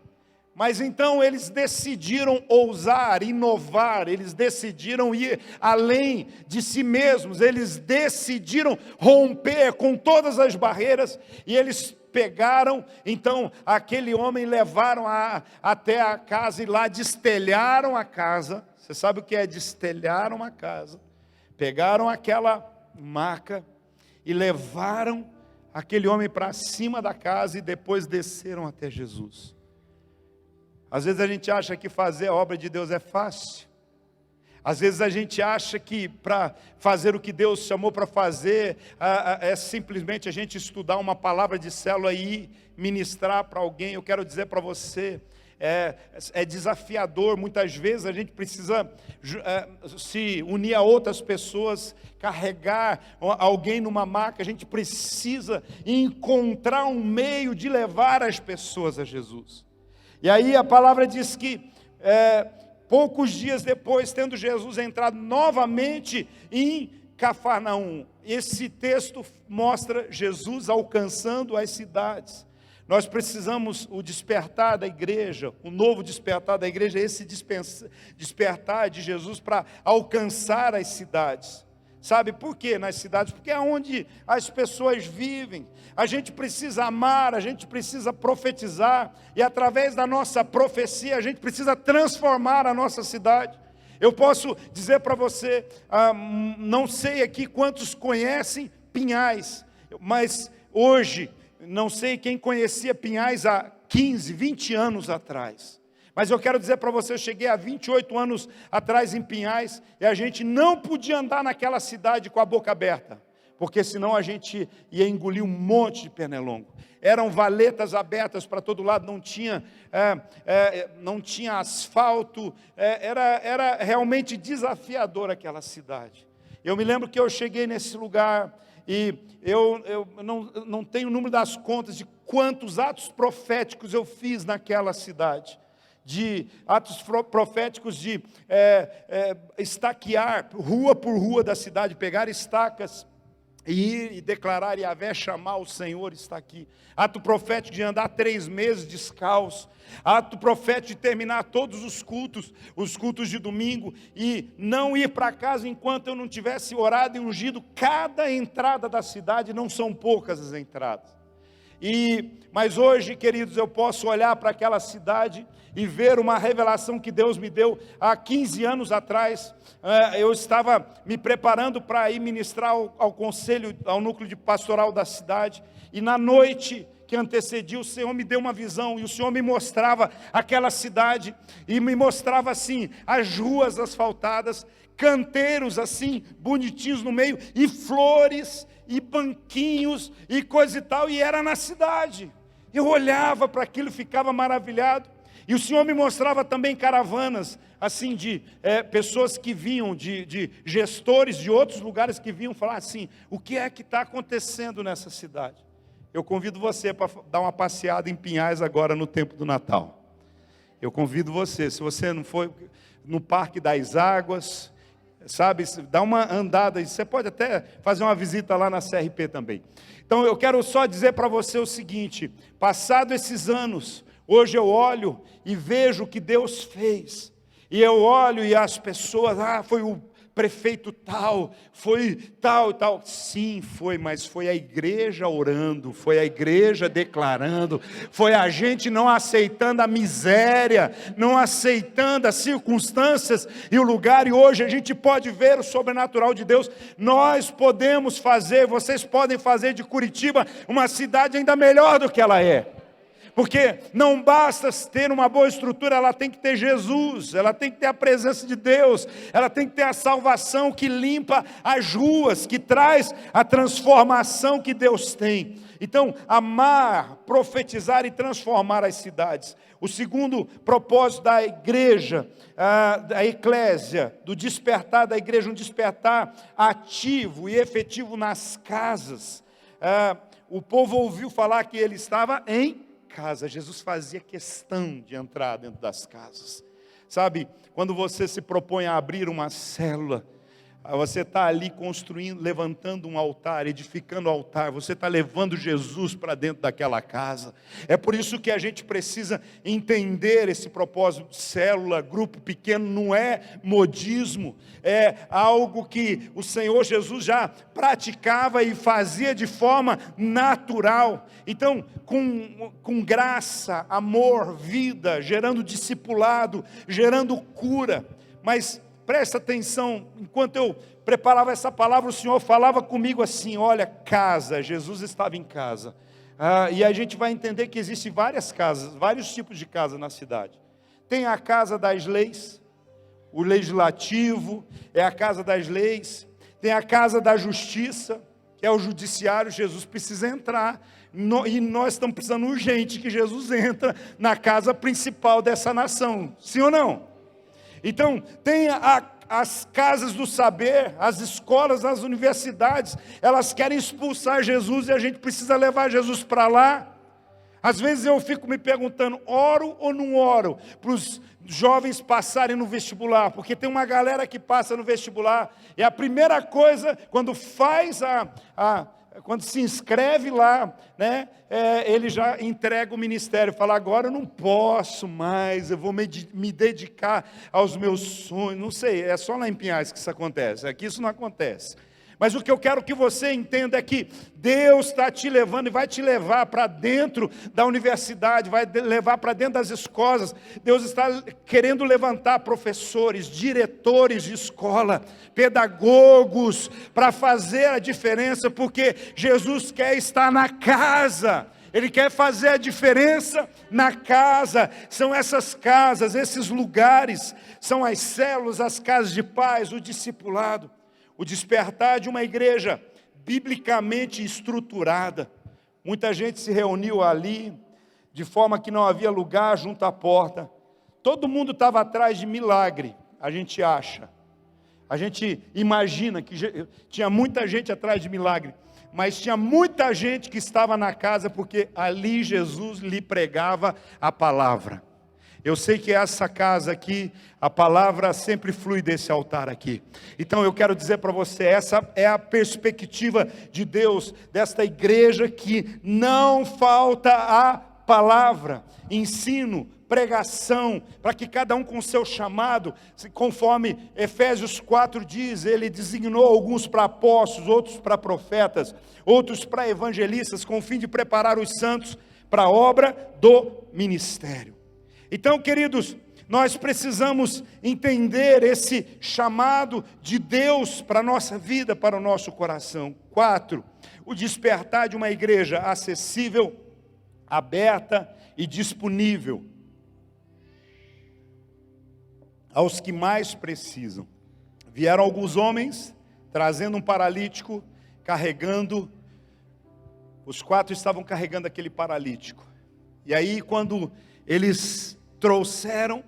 Mas então eles decidiram ousar, inovar, eles decidiram ir além de si mesmos, eles decidiram romper com todas as barreiras, e eles pegaram, então, aquele homem, levaram até a casa, e lá destelharam a casa. Você sabe o que é destelhar uma casa? Pegaram aquela maca e levaram aquele homem para cima da casa, e depois desceram até Jesus. Às vezes a gente acha que fazer a obra de Deus é fácil. Às vezes a gente acha que para fazer o que Deus chamou para fazer, é simplesmente a gente estudar uma palavra de célula e ministrar para alguém. Eu quero dizer para você, é desafiador. Muitas vezes a gente precisa se unir a outras pessoas, carregar alguém numa maca. A gente precisa encontrar um meio de levar as pessoas a Jesus. E aí a palavra diz que poucos dias depois, tendo Jesus entrado novamente em Cafarnaum, esse texto mostra Jesus alcançando as cidades. Nós precisamos o despertar da igreja, o novo despertar da igreja, esse despertar de Jesus para alcançar as cidades. Sabe por quê nas cidades? Porque é onde as pessoas vivem. A gente precisa amar, a gente precisa profetizar, e através da nossa profecia a gente precisa transformar a nossa cidade. Eu posso dizer para você, não sei aqui quantos conhecem Pinhais, mas hoje, não sei quem conhecia Pinhais há 15, 20 anos atrás. Mas eu quero dizer para você, eu cheguei há 28 anos atrás em Pinhais, e a gente não podia andar naquela cidade com a boca aberta, porque senão a gente ia engolir um monte de pernilongo. Eram valetas abertas para todo lado, não tinha asfalto, era realmente desafiador aquela cidade. Eu me lembro que eu cheguei nesse lugar, e eu não tenho o número das contas de quantos atos proféticos eu fiz naquela cidade. De atos proféticos de estaquear rua por rua da cidade, pegar estacas e ir e declarar: Yahvé, chamar o Senhor está aqui. Ato profético de andar 3 meses descalço. Ato profético de terminar todos os cultos de domingo, e não ir para casa enquanto eu não tivesse orado e ungido cada entrada da cidade. Não são poucas as entradas. Mas hoje, queridos, eu posso olhar para aquela cidade e ver uma revelação que Deus me deu há 15 anos atrás. Eu estava me preparando para ir ministrar ao conselho, ao núcleo de pastoral da cidade, e na noite que antecedia, o Senhor me deu uma visão, e o Senhor me mostrava aquela cidade, e me mostrava assim, as ruas asfaltadas, canteiros assim, bonitinhos no meio, e flores, e banquinhos, e coisa e tal, e era na cidade. Eu olhava para aquilo e ficava maravilhado. E o Senhor me mostrava também caravanas, assim, de pessoas que vinham, de gestores de outros lugares que vinham falar assim, o que é que está acontecendo nessa cidade? Eu convido você para dar uma passeada em Pinhais agora no tempo do Natal. Eu convido você, se você não foi no Parque das Águas, sabe, dá uma andada, você pode até fazer uma visita lá na CRP também. Então eu quero só dizer para você o seguinte, passado esses anos, hoje eu olho e vejo o que Deus fez, e eu olho e as pessoas, foi o prefeito tal, foi tal e tal. Sim, foi, mas foi a igreja orando, foi a igreja declarando, foi a gente não aceitando a miséria, não aceitando as circunstâncias e o lugar, e hoje a gente pode ver o sobrenatural de Deus. Nós podemos fazer, vocês podem fazer de Curitiba uma cidade ainda melhor do que ela é. Porque não basta ter uma boa estrutura, ela tem que ter Jesus, ela tem que ter a presença de Deus, ela tem que ter a salvação que limpa as ruas, que traz a transformação que Deus tem. Então, amar, profetizar e transformar as cidades. O segundo propósito da igreja, da eclésia, do despertar da igreja, um despertar ativo e efetivo nas casas. O povo ouviu falar que ele estava em casa. Jesus fazia questão de entrar dentro das casas. Sabe, quando você se propõe a abrir uma célula, você está ali construindo, levantando um altar, edificando o altar, você está levando Jesus para dentro daquela casa. É por isso que a gente precisa entender esse propósito. Célula, grupo pequeno, não é modismo, é algo que o Senhor Jesus já praticava e fazia de forma natural. Então, com graça, amor, vida, gerando discipulado, gerando cura. Mas presta atenção, enquanto eu preparava essa palavra, o Senhor falava comigo assim, olha, casa, Jesus estava em casa. E a gente vai entender que existem várias casas, vários tipos de casa na cidade. Tem a casa das leis, o legislativo, é a casa das leis. Tem a casa da justiça, que é o judiciário. Jesus precisa entrar, e nós estamos precisando urgente que Jesus entre na casa principal dessa nação, sim ou não? Então, tem as casas do saber, as escolas, as universidades, elas querem expulsar Jesus e a gente precisa levar Jesus para lá. Às vezes eu fico me perguntando, oro ou não oro para os jovens passarem no vestibular? Porque tem uma galera que passa no vestibular e a primeira coisa, quando quando se inscreve lá, né, ele já entrega o ministério, fala, agora eu não posso mais, eu vou me dedicar aos meus sonhos. Não sei, é só lá em Pinhais que isso acontece, aqui isso não acontece. Mas o que eu quero que você entenda é que Deus está te levando e vai te levar para dentro da universidade, vai levar para dentro das escolas. Deus está querendo levantar professores, diretores de escola, pedagogos, para fazer a diferença, porque Jesus quer estar na casa. Ele quer fazer a diferença na casa. São essas casas, esses lugares, são as células, as casas de paz, o discipulado. O despertar de uma igreja biblicamente estruturada. Muita gente se reuniu ali, de forma que não havia lugar junto à porta. Todo mundo estava atrás de milagre, a gente acha. A gente imagina que tinha muita gente atrás de milagre, mas tinha muita gente que estava na casa, porque ali Jesus lhe pregava a palavra. Eu sei que essa casa aqui, a palavra sempre flui desse altar aqui. Então eu quero dizer para você, essa é a perspectiva de Deus, desta igreja, que não falta a palavra, ensino, pregação, para que cada um com seu chamado, conforme Efésios 4 diz, ele designou alguns para apóstolos, outros para profetas, outros para evangelistas, com o fim de preparar os santos para a obra do ministério. Então, queridos, nós precisamos entender esse chamado de Deus para a nossa vida, para o nosso coração. 4, o despertar de uma igreja acessível, aberta e disponível aos que mais precisam. Vieram alguns homens, trazendo um paralítico, carregando, os 4 estavam carregando aquele paralítico. E aí, quando eles trouxeram,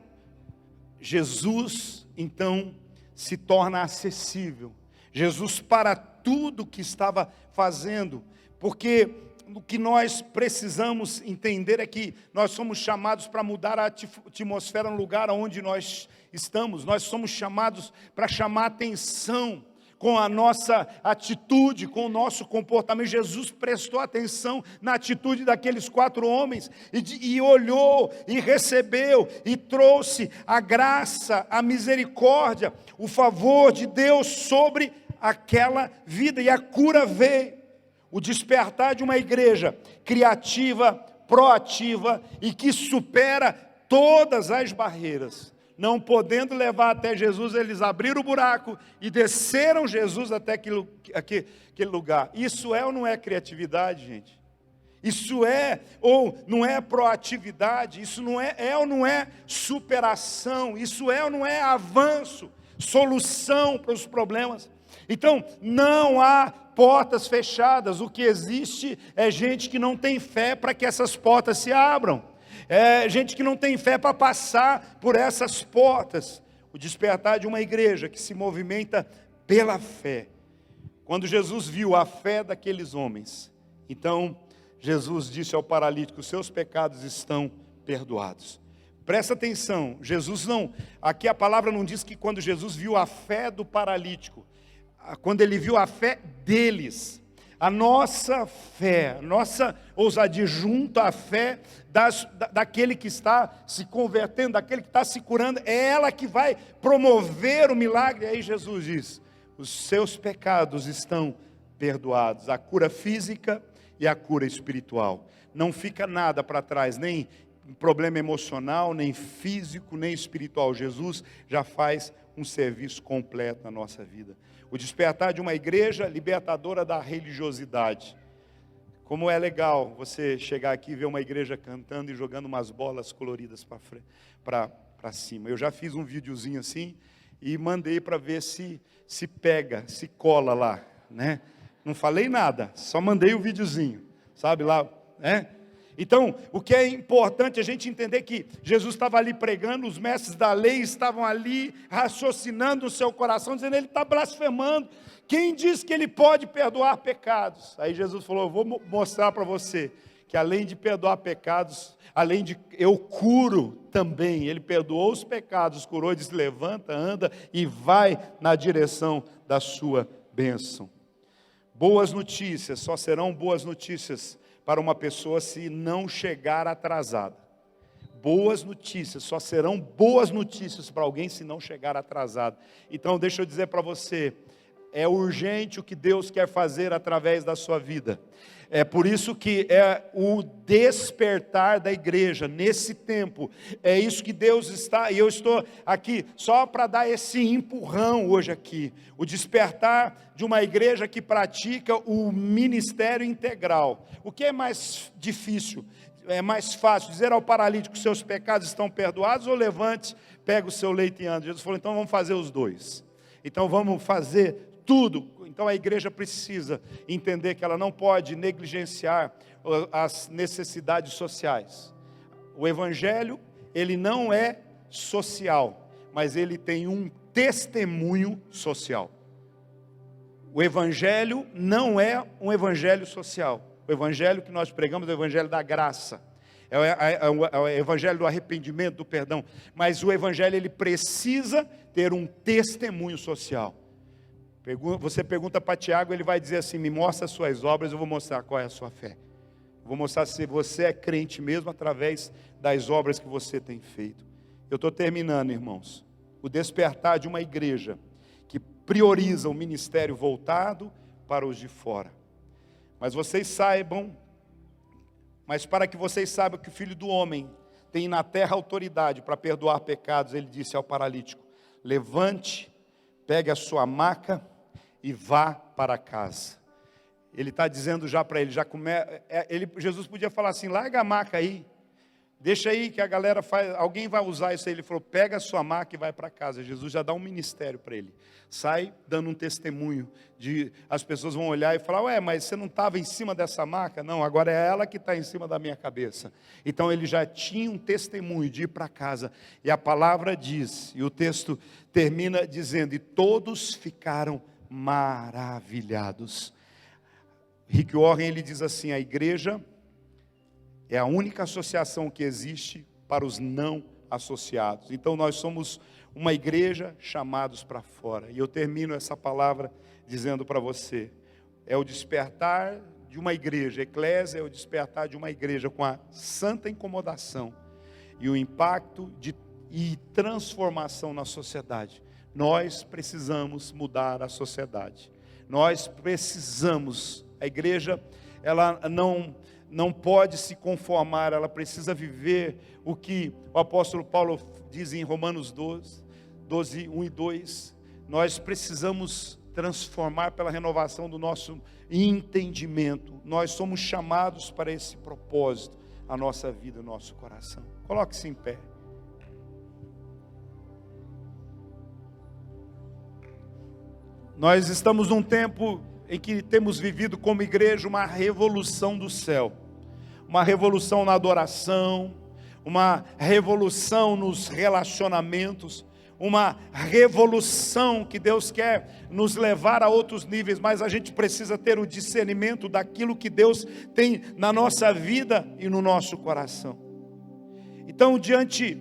Jesus, então, se torna acessível. Jesus para tudo que estava fazendo, porque o que nós precisamos entender é que nós somos chamados para mudar a atmosfera no lugar onde nós estamos. Nós somos chamados para chamar atenção com a nossa atitude, com o nosso comportamento. Jesus prestou atenção na atitude daqueles 4 homens e olhou e recebeu e trouxe a graça, a misericórdia, o favor de Deus sobre aquela vida, e a cura veio. O despertar de uma igreja criativa, proativa e que supera todas as barreiras. Não podendo levar até Jesus, eles abriram o buraco e desceram Jesus até aquele lugar. Isso é ou não é criatividade, gente? Isso é ou não é proatividade? Isso não é ou não é superação? Isso é ou não é avanço, solução para os problemas? Então, não há portas fechadas. O que existe é gente que não tem fé para que essas portas se abram. É gente que não tem fé para passar por essas portas. O despertar de uma igreja que se movimenta pela fé. Quando Jesus viu a fé daqueles homens, então Jesus disse ao paralítico: seus pecados estão perdoados. Presta atenção, Jesus não, aqui a palavra não diz que quando Jesus viu a fé do paralítico, quando ele viu a fé deles, a nossa fé, a nossa ousadia junto à fé daquele que está se convertendo, daquele que está se curando, é ela que vai promover o milagre. Aí Jesus diz: os seus pecados estão perdoados. A cura física e a cura espiritual. Não fica nada para trás, nem problema emocional, nem físico, nem espiritual. Jesus já faz um serviço completo na nossa vida. O despertar de uma igreja libertadora da religiosidade. Como é legal você chegar aqui e ver uma igreja cantando e jogando umas bolas coloridas para cima. Eu já fiz um videozinho assim e mandei para ver se pega, se cola lá, né? Não falei nada, só mandei o videozinho, sabe lá, né? Então, o que é importante a gente entender que Jesus estava ali pregando, os mestres da lei estavam ali raciocinando no seu coração, dizendo: ele está blasfemando. Quem diz que ele pode perdoar pecados? Aí Jesus falou: eu vou mostrar para você que além de perdoar pecados, além de eu curo também. Ele perdoou os pecados, curou e disse: levanta, anda e vai na direção da sua bênção. Boas notícias só serão boas notícias para uma pessoa se não chegar atrasada. Boas notícias só serão boas notícias para alguém se não chegar atrasado. Então deixa eu dizer para você, é urgente o que Deus quer fazer através da sua vida. É por isso que é o despertar da igreja nesse tempo. É isso que Deus está, e eu estou aqui só para dar esse empurrão hoje aqui. O despertar de uma igreja que pratica o ministério integral. O que é mais difícil? É mais fácil dizer ao paralítico: seus pecados estão perdoados, ou levante, pega o seu leito e anda? Jesus falou: então vamos fazer os dois. Então vamos fazer tudo. Então a igreja precisa entender que ela não pode negligenciar as necessidades sociais. O evangelho, ele não é social, mas ele tem um testemunho social. O evangelho não é um evangelho social. O evangelho que nós pregamos é o evangelho da graça. É o evangelho do arrependimento, do perdão. Mas o evangelho, ele precisa ter um testemunho social. Você pergunta para Tiago, ele vai dizer assim: me mostra as suas obras, eu vou mostrar qual é a sua fé. Eu vou mostrar se você é crente mesmo através das obras que você tem feito. Eu estou terminando, irmãos. O despertar de uma igreja que prioriza o ministério voltado para os de fora. Mas para que vocês saibam que o Filho do Homem tem na terra autoridade para perdoar pecados, ele disse ao paralítico: levante, pegue a sua maca e vá para casa. Ele está dizendo já para ele, Jesus podia falar assim, larga a maca aí, deixa aí que a galera faz, alguém vai usar isso aí. Ele falou, pega a sua maca e vai para casa. Jesus já dá um ministério para ele. Sai dando um testemunho, as pessoas vão olhar e falar, ué, mas você não estava em cima dessa maca? Não, agora é ela que está em cima da minha cabeça. Então ele já tinha um testemunho de ir para casa. E a palavra diz, e o texto termina dizendo, e todos ficaram maravilhados. Rick Warren, ele diz assim, a igreja é a única associação que existe para os não associados. Então nós somos uma igreja chamados para fora. E eu termino essa palavra dizendo para você, é o despertar de uma igreja, eclésia é o despertar de uma igreja com a santa incomodação e o impacto e transformação na sociedade. Nós precisamos mudar a sociedade. Nós precisamos, a igreja, ela não pode se conformar, ela precisa viver o que o apóstolo Paulo diz em Romanos 12, 1 e 2. Nós precisamos transformar pela renovação do nosso entendimento. Nós somos chamados para esse propósito, a nossa vida, o nosso coração. Coloque-se em pé. Nós estamos num tempo em que temos vivido como igreja uma revolução do céu, uma revolução na adoração, uma revolução nos relacionamentos, uma revolução que Deus quer nos levar a outros níveis, mas a gente precisa ter o discernimento daquilo que Deus tem na nossa vida e no nosso coração. Então, diante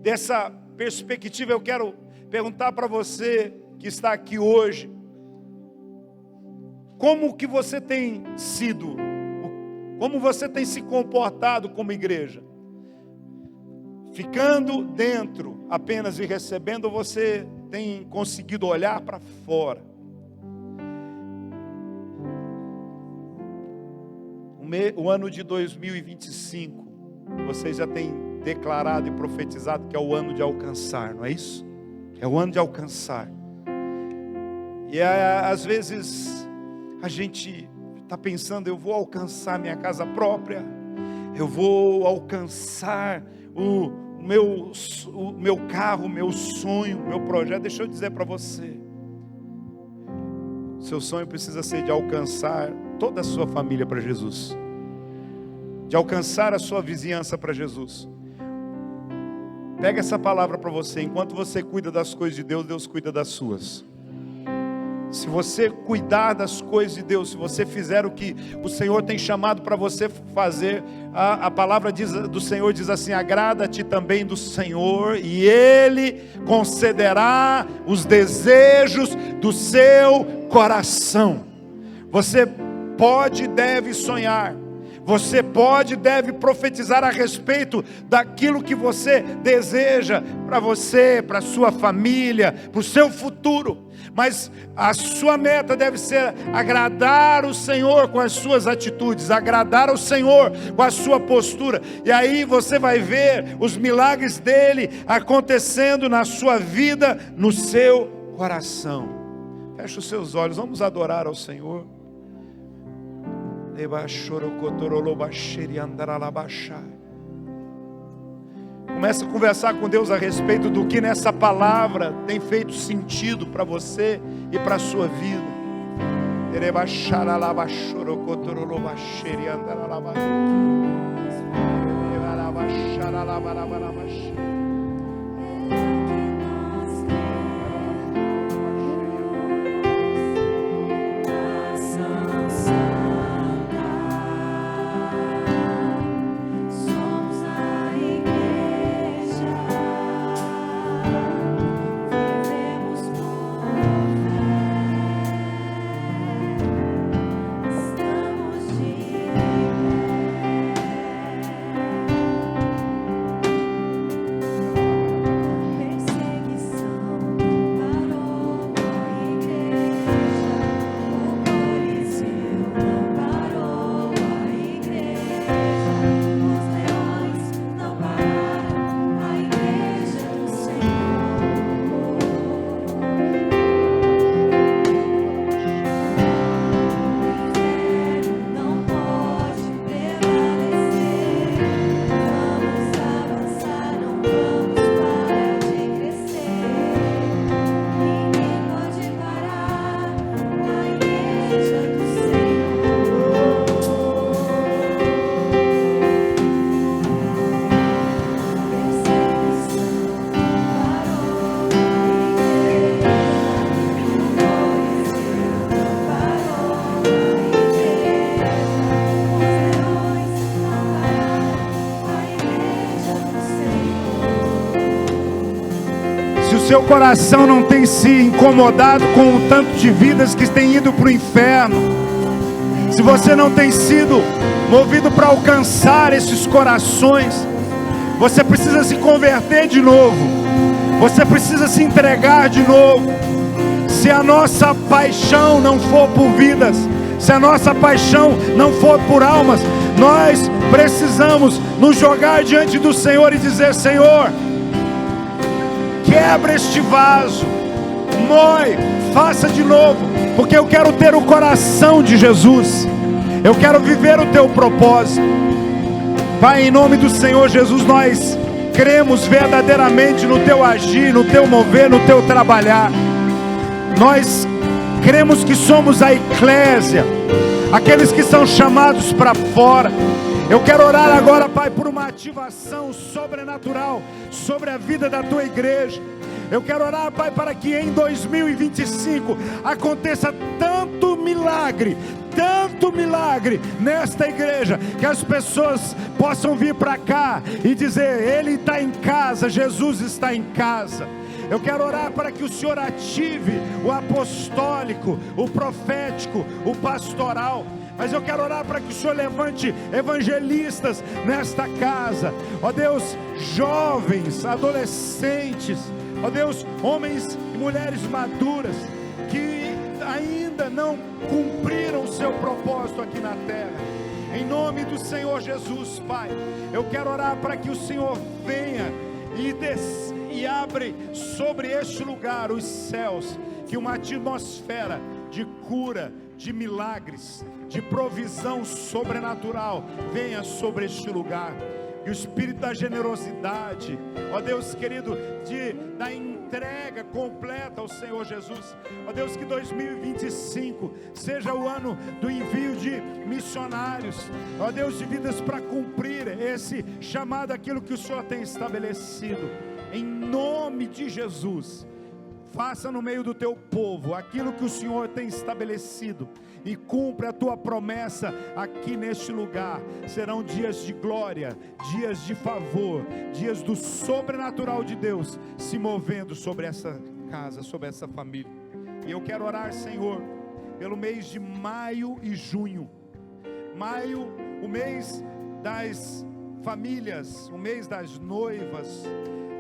dessa perspectiva, eu quero perguntar para você que está aqui hoje, como que você tem sido, como você tem se comportado como igreja? Ficando dentro apenas e recebendo, ou você tem conseguido olhar para fora? O ano de 2025, vocês já têm declarado e profetizado que é o ano de alcançar, não é isso? É o ano de alcançar. E às vezes a gente está pensando, eu vou alcançar minha casa própria, eu vou alcançar o meu carro, o meu sonho, o meu projeto. Deixa eu dizer para você, seu sonho precisa ser de alcançar toda a sua família para Jesus, de alcançar a sua vizinhança para Jesus. Pega essa palavra para você, enquanto você cuida das coisas de Deus, Deus cuida das suas. Se você cuidar das coisas de Deus, se você fizer o que o Senhor tem chamado para você fazer, a palavra do Senhor diz assim, agrada-te também do Senhor, e Ele concederá os desejos do seu coração. Você pode e deve sonhar, você pode e deve profetizar a respeito daquilo que você deseja para você, para a sua família, para o seu futuro. Mas a sua meta deve ser agradar o Senhor com as suas atitudes, agradar ao Senhor com a sua postura. E aí você vai ver os milagres dele acontecendo na sua vida, no seu coração. Feche os seus olhos, vamos adorar ao Senhor. Comece a conversar com Deus a respeito do que nessa palavra tem feito sentido para você e para a sua vida. seu coração não tem se incomodado com o tanto de vidas que têm ido para o inferno, se você não tem sido movido para alcançar esses corações, você precisa se converter de novo, você precisa se entregar de novo. Se a nossa paixão não for por vidas, se a nossa paixão não for por almas, nós precisamos nos jogar diante do Senhor e dizer: Senhor, quebra este vaso, moe, faça de novo, porque eu quero ter o coração de Jesus, eu quero viver o teu propósito. Pai, em nome do Senhor Jesus, nós cremos verdadeiramente no teu agir, no teu mover, no teu trabalhar. Nós cremos que somos a eclésia, aqueles que são chamados para fora. Eu quero orar agora, Pai, por uma ativação sobrenatural sobre a vida da tua igreja. Eu quero orar, Pai, para que em 2025 aconteça tanto milagre nesta igreja, que as pessoas possam vir para cá e dizer: Ele está em casa, Jesus está em casa. Eu quero orar para que o Senhor ative o apostólico, o profético, o pastoral. Mas eu quero orar para que o Senhor levante evangelistas nesta casa. Ó Deus, jovens, adolescentes, ó Deus, homens e mulheres maduras, que ainda não cumpriram o seu propósito aqui na terra. Em nome do Senhor Jesus, Pai, eu quero orar para que o Senhor venha e abre sobre este lugar os céus, que uma atmosfera de cura, de milagres, de provisão sobrenatural venha sobre este lugar. E o espírito da generosidade, ó Deus querido, da entrega completa ao Senhor Jesus. Ó Deus, que 2025 seja o ano do envio de missionários, ó Deus, de vidas para cumprir esse chamado, aquilo que o Senhor tem estabelecido. Em nome de Jesus, faça no meio do teu povo aquilo que o Senhor tem estabelecido e cumpre a tua promessa aqui neste lugar. Serão dias de glória, dias de favor, dias do sobrenatural de Deus se movendo sobre essa casa, sobre essa família. E eu quero orar, Senhor, pelo mês de maio e junho. Maio, o mês das famílias, o mês das noivas,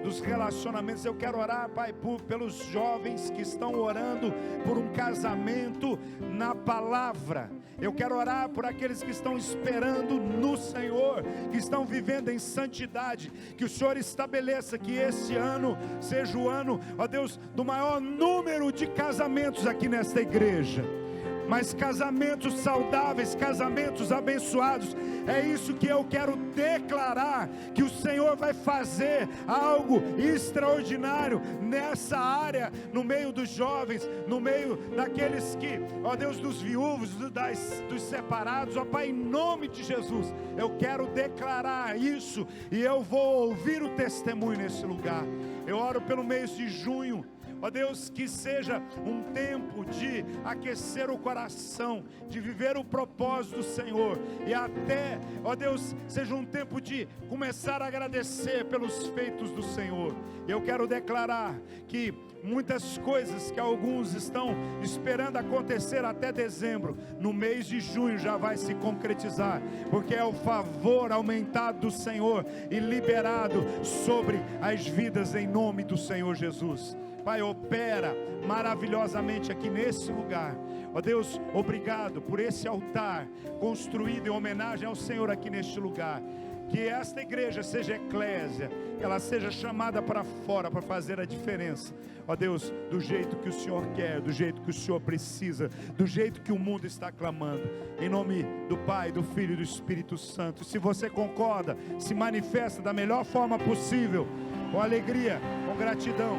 dos relacionamentos. Eu quero orar, Pai, pelos jovens que estão orando por um casamento na palavra. Eu quero orar por aqueles que estão esperando no Senhor, que estão vivendo em santidade. Que o Senhor estabeleça que esse ano seja o ano, ó Deus, do maior número de casamentos aqui nesta igreja. Mas casamentos saudáveis, casamentos abençoados. É isso que eu quero declarar, que o Senhor vai fazer algo extraordinário nessa área, no meio dos jovens, no meio daqueles que, ó Deus, dos viúvos, dos separados. Ó Pai, em nome de Jesus, eu quero declarar isso, e eu vou ouvir o testemunho nesse lugar. Eu oro pelo mês de junho. Ó Deus, que seja um tempo de aquecer o coração, de viver o propósito do Senhor, e até, ó Deus, seja um tempo de começar a agradecer pelos feitos do Senhor. Eu quero declarar que muitas coisas que alguns estão esperando acontecer até dezembro, no mês de junho já vai se concretizar, porque é o favor aumentado do Senhor e liberado sobre as vidas em nome do Senhor Jesus. Pai, opera maravilhosamente aqui nesse lugar. Ó Deus, obrigado por esse altar construído em homenagem ao Senhor aqui neste lugar. Que esta igreja seja eclésia, que ela seja chamada para fora para fazer a diferença. Ó Deus, do jeito que o Senhor quer, do jeito que o Senhor precisa, do jeito que o mundo está clamando. Em nome do Pai, do Filho e do Espírito Santo. Se você concorda, se manifesta da melhor forma possível, com alegria, com gratidão.